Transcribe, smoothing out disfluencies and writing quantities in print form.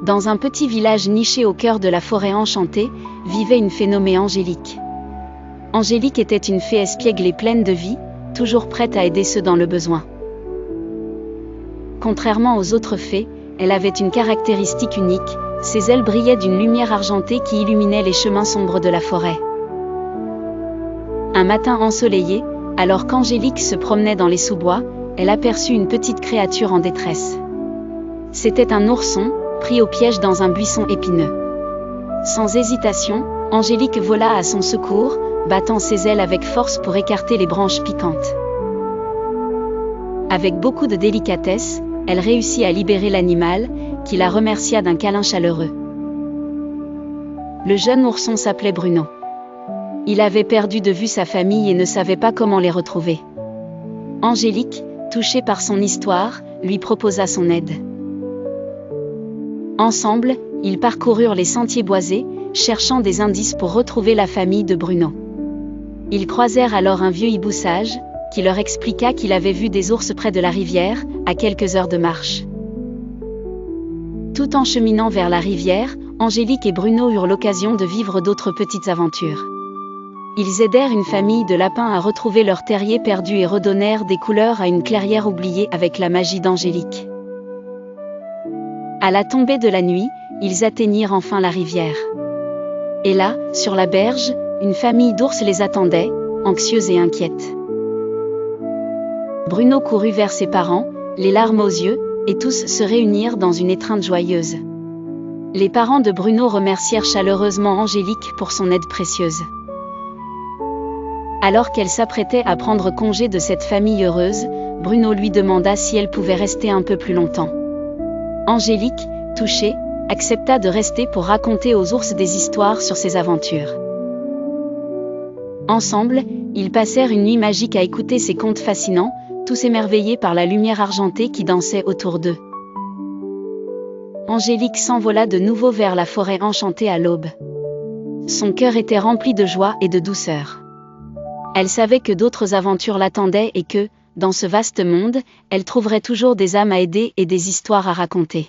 Dans un petit village niché au cœur de la forêt enchantée, vivait une fée nommée Angélique. Angélique était une fée espiègle et pleine de vie, toujours prête à aider ceux dans le besoin. Contrairement aux autres fées, elle avait une caractéristique unique, ses ailes brillaient d'une lumière argentée qui illuminait les chemins sombres de la forêt. Un matin ensoleillé, alors qu'Angélique se promenait dans les sous-bois, elle aperçut une petite créature en détresse. C'était un ourson, pris au piège dans un buisson épineux. Sans hésitation, Angélique vola à son secours, battant ses ailes avec force pour écarter les branches piquantes. Avec beaucoup de délicatesse, elle réussit à libérer l'animal, qui la remercia d'un câlin chaleureux. Le jeune ourson s'appelait Bruno. Il avait perdu de vue sa famille et ne savait pas comment les retrouver. Angélique, touchée par son histoire, lui proposa son aide. Ensemble, ils parcoururent les sentiers boisés, cherchant des indices pour retrouver la famille de Bruno. Ils croisèrent alors un vieux hibou sage, qui leur expliqua qu'il avait vu des ours près de la rivière, à quelques heures de marche. Tout en cheminant vers la rivière, Angélique et Bruno eurent l'occasion de vivre d'autres petites aventures. Ils aidèrent une famille de lapins à retrouver leur terrier perdu et redonnèrent des couleurs à une clairière oubliée avec la magie d'Angélique. À la tombée de la nuit, ils atteignirent enfin la rivière. Et là, sur la berge, une famille d'ours les attendait, anxieuse et inquiète. Bruno courut vers ses parents, les larmes aux yeux, et tous se réunirent dans une étreinte joyeuse. Les parents de Bruno remercièrent chaleureusement Angélique pour son aide précieuse. Alors qu'elle s'apprêtait à prendre congé de cette famille heureuse, Bruno lui demanda si elle pouvait rester un peu plus longtemps. Angélique, touchée, accepta de rester pour raconter aux ours des histoires sur ses aventures. Ensemble, ils passèrent une nuit magique à écouter ces contes fascinants, tous émerveillés par la lumière argentée qui dansait autour d'eux. Angélique s'envola de nouveau vers la forêt enchantée à l'aube. Son cœur était rempli de joie et de douceur. Elle savait que d'autres aventures l'attendaient et que, dans ce vaste monde, elle trouverait toujours des âmes à aider et des histoires à raconter.